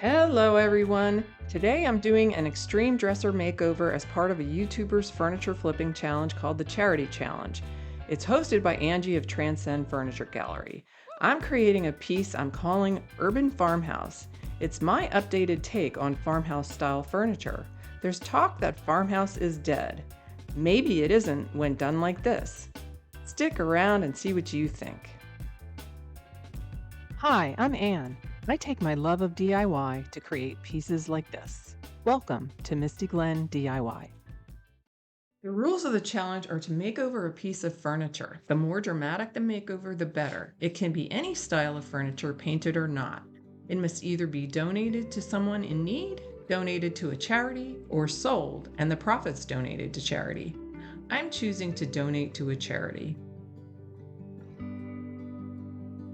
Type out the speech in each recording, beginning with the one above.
Hello everyone! Today I'm doing an extreme dresser makeover as part of a YouTuber's furniture flipping challenge called the Charity Challenge. It's hosted by Angie of Transcend Furniture Gallery. I'm creating a piece I'm calling Urban Farmhouse. It's my updated take on farmhouse style furniture. There's talk that farmhouse is dead. Maybe it isn't when done like this. Stick around and see what you think. Hi, I'm Anne. I take my love of DIY to create pieces like this. Welcome to Misty Glen DIY. The rules of the challenge are to make over a piece of furniture. The more dramatic the makeover, the better. It can be any style of furniture, painted or not. It must either be donated to someone in need, donated to a charity, or sold and the profits donated to charity. I'm choosing to donate to a charity.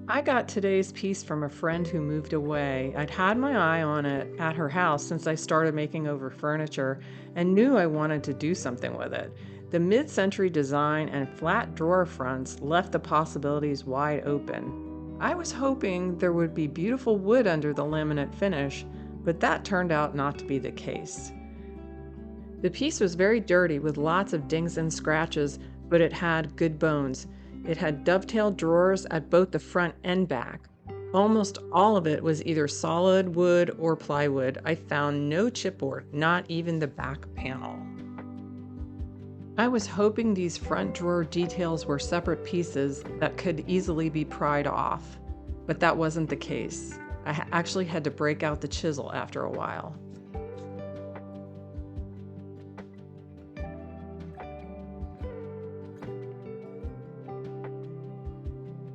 I got today's piece from a friend who moved away. I'd had my eye on it at her house since I started making over furniture and knew I wanted to do something with it. The mid-century design and flat drawer fronts left the possibilities wide open. I was hoping there would be beautiful wood under the laminate finish, but that turned out not to be the case. The piece was very dirty with lots of dings and scratches, but it had good bones. It had dovetailed drawers at both the front and back. Almost all of it was either solid wood or plywood. I found no chipboard, not even the back panel. I was hoping these front drawer details were separate pieces that could easily be pried off, but that wasn't the case. I actually had to break out the chisel after a while.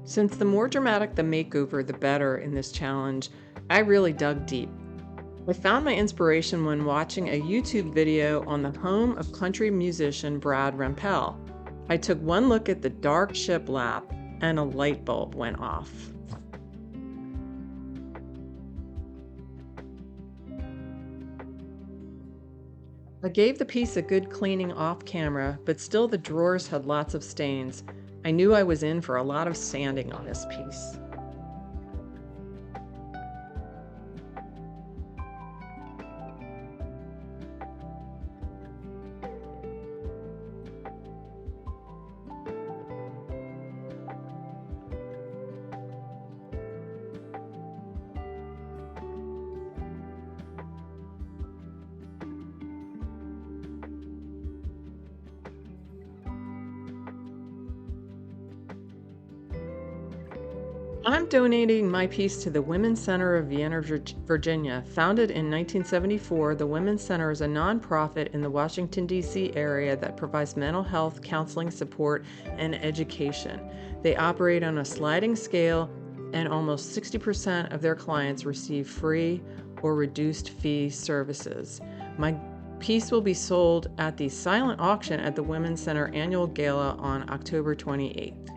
Since the more dramatic the makeover, the better in this challenge, I really dug deep. I found my inspiration when watching a YouTube video on the home of country musician Brad Rempel. I took one look at the dark shiplap and a light bulb went off. I gave the piece a good cleaning off camera, but still the drawers had lots of stains. I knew I was in for a lot of sanding on this piece. I'm donating my piece to the Women's Center of Vienna, Virginia. Founded in 1974, the Women's Center is a nonprofit in the Washington, D.C. area that provides mental health, counseling support, and education. They operate on a sliding scale, and almost 60% of their clients receive free or reduced fee services. My piece will be sold at the silent auction at the Women's Center annual gala on October 28th.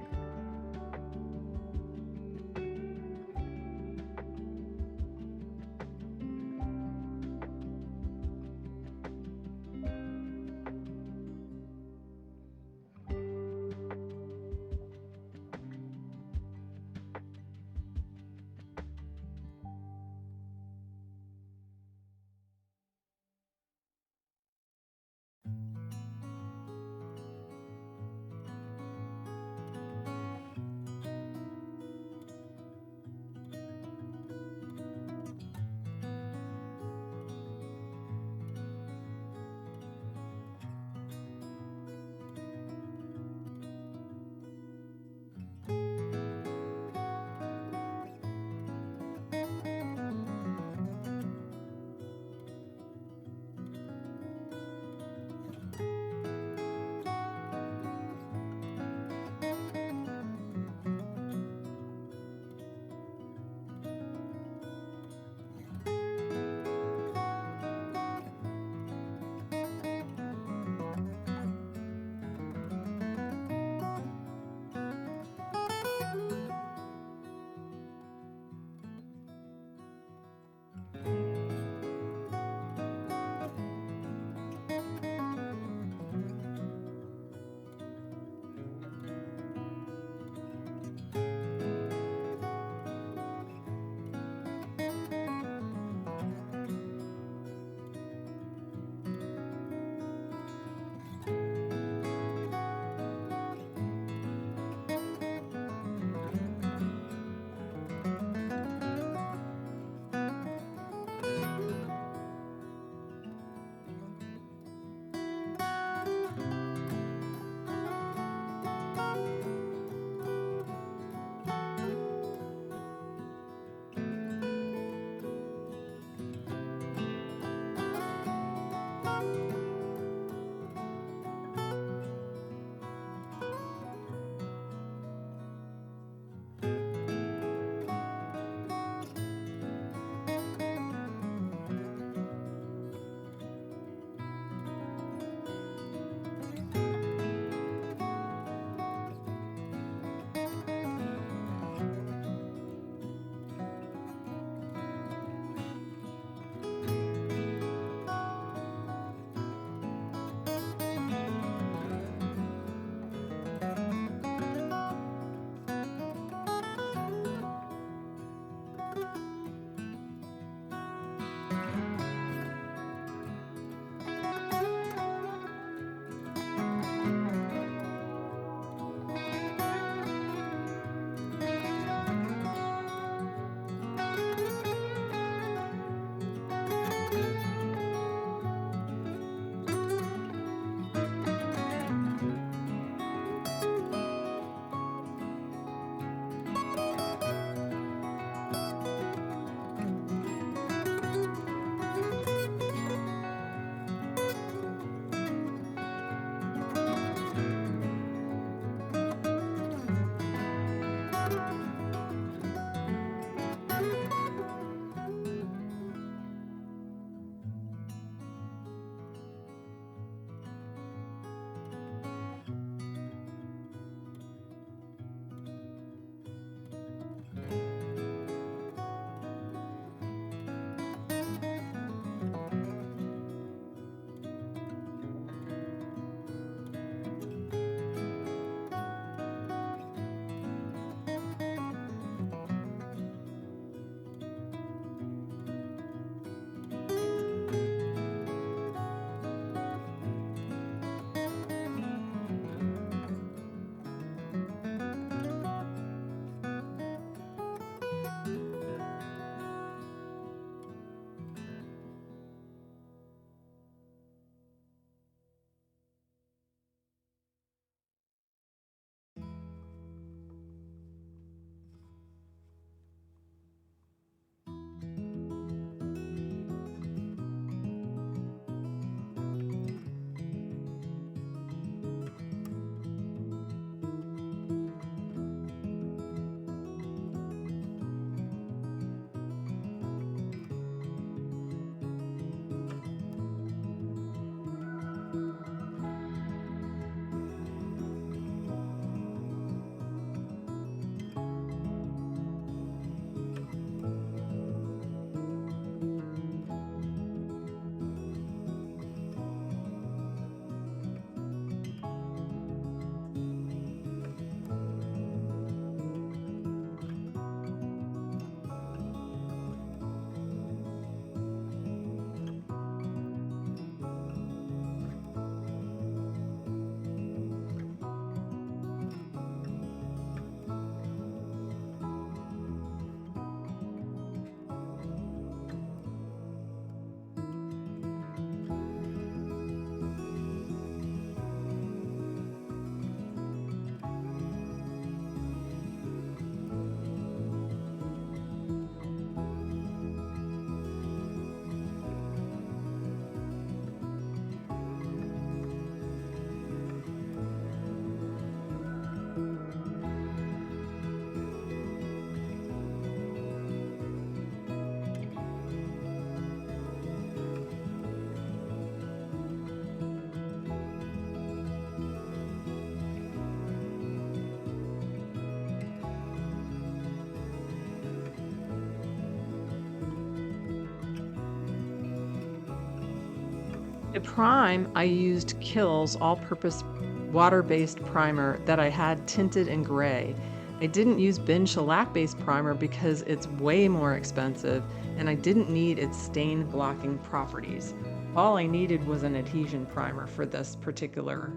To prime, I used Kiehl's all-purpose water-based primer that I had tinted in gray. I didn't use Ben shellac-based primer because it's way more expensive and I didn't need its stain blocking properties. All I needed was an adhesion primer for this particular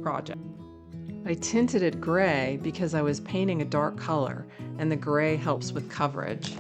project. I tinted it gray because I was painting a dark color and the gray helps with coverage.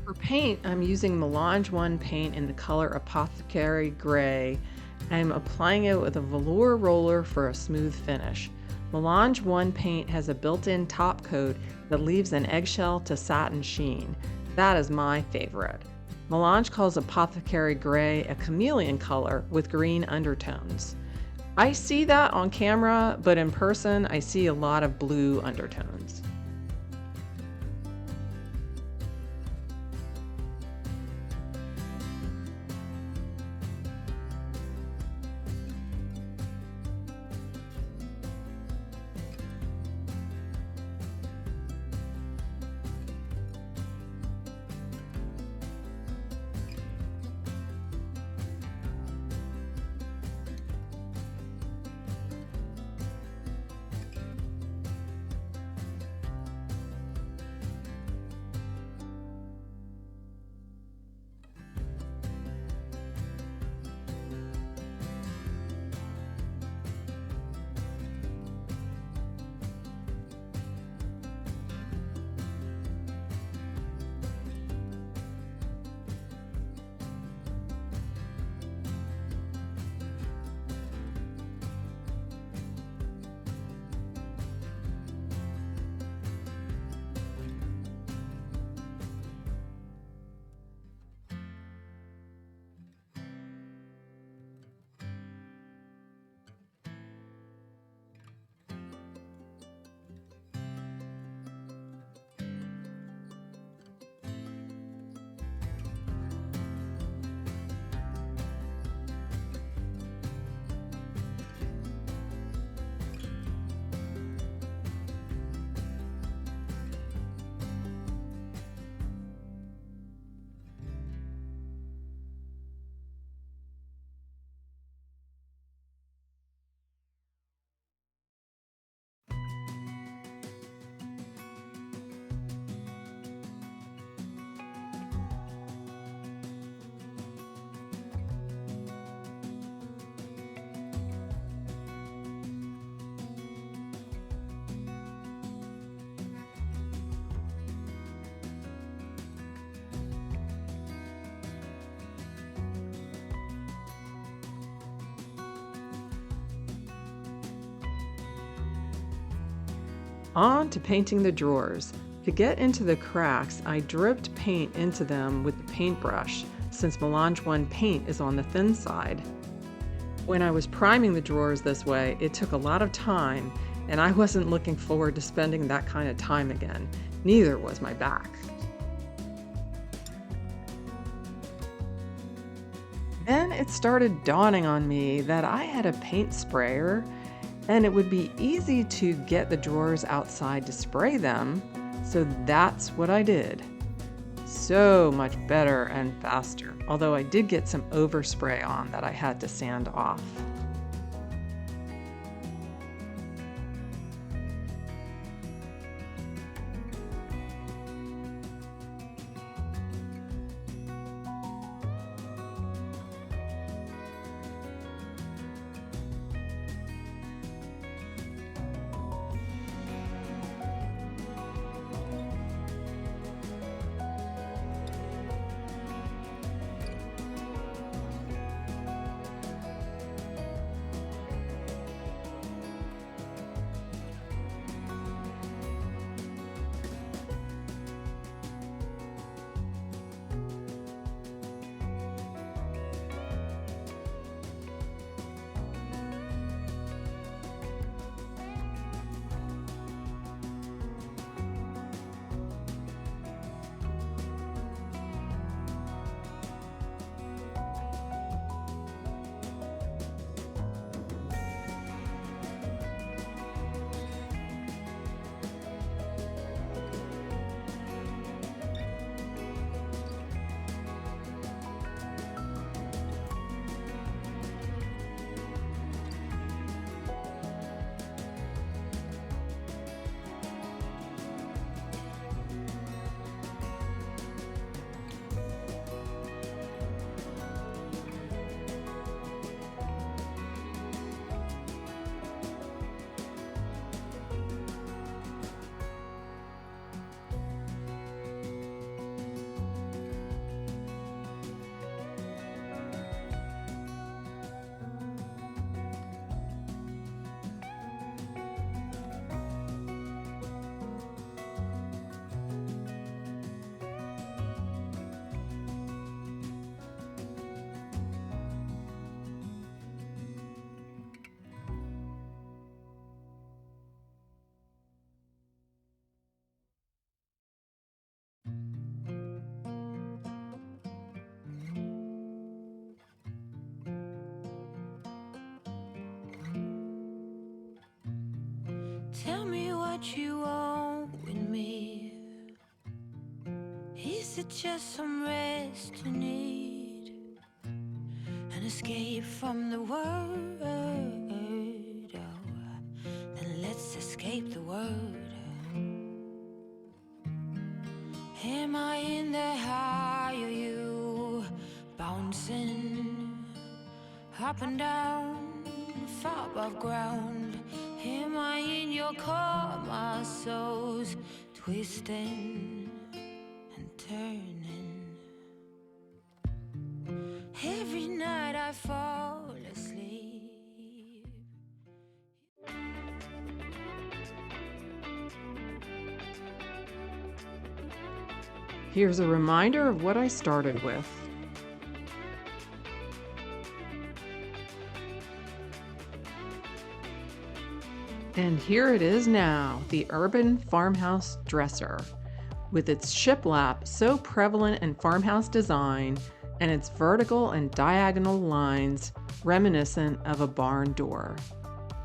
For paint, I'm using Melange 1 paint in the color Apothecary Gray. I'm applying it with a velour roller for a smooth finish. Melange 1 paint has a built-in top coat that leaves an eggshell to satin sheen. That is my favorite. Melange calls Apothecary Gray a chameleon color with green undertones. I see that on camera, but in person I see a lot of blue undertones. On to painting the drawers. To get into the cracks, I dripped paint into them with the paintbrush, since Melange 1 paint is on the thin side. When I was priming the drawers this way, it took a lot of time, and I wasn't looking forward to spending that kind of time again. Neither was my back. Then it started dawning on me that I had a paint sprayer, and it would be easy to get the drawers outside to spray them, so that's what I did. So much better and faster, although I did get some overspray on that I had to sand off. Tell me what you want with me. Is it just some rest you need? An escape from the world? Oh, then let's escape the world. Am I in the high? Are you bouncing up and down, far above ground? Am I in your car? My soul's twisting and turning. Every night I fall asleep. Here's a reminder of what I started with. And here it is now, the urban farmhouse dresser. With its shiplap so prevalent in farmhouse design and its vertical and diagonal lines reminiscent of a barn door,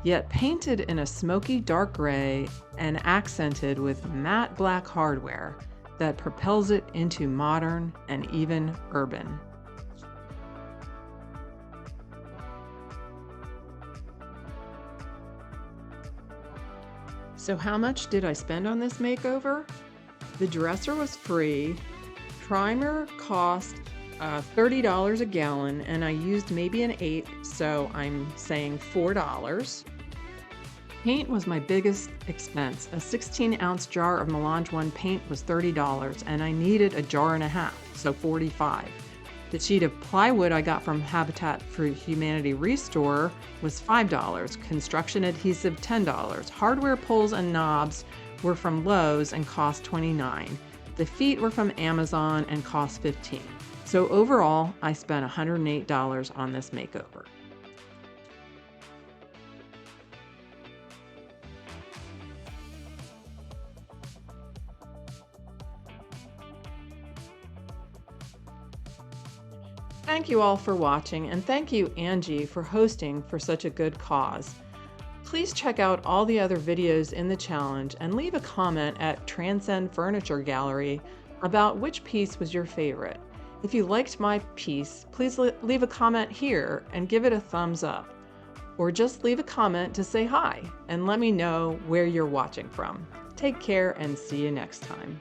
yet painted in a smoky dark gray and accented with matte black hardware that propels it into modern and even urban. So how much did I spend on this makeover? The dresser was free. Primer cost $30 a gallon, and I used maybe an 8, so I'm saying $4. Paint was my biggest expense. A 16-ounce jar of Melange 1 paint was $30, and I needed a jar and a half, so $45. The sheet of plywood I got from Habitat for Humanity Restore was $5. Construction adhesive $10. Hardware poles and knobs were from Lowe's and cost $29. The feet were from Amazon and cost $15. So overall, I spent $108 on this makeover. Thank you all for watching, and thank you, Angie, for hosting for such a good cause. Please check out all the other videos in the challenge and leave a comment at Transcend Furniture Gallery about which piece was your favorite. If you liked my piece, please leave a comment here and give it a thumbs up. Or just leave a comment to say hi and let me know where you're watching from. Take care and see you next time.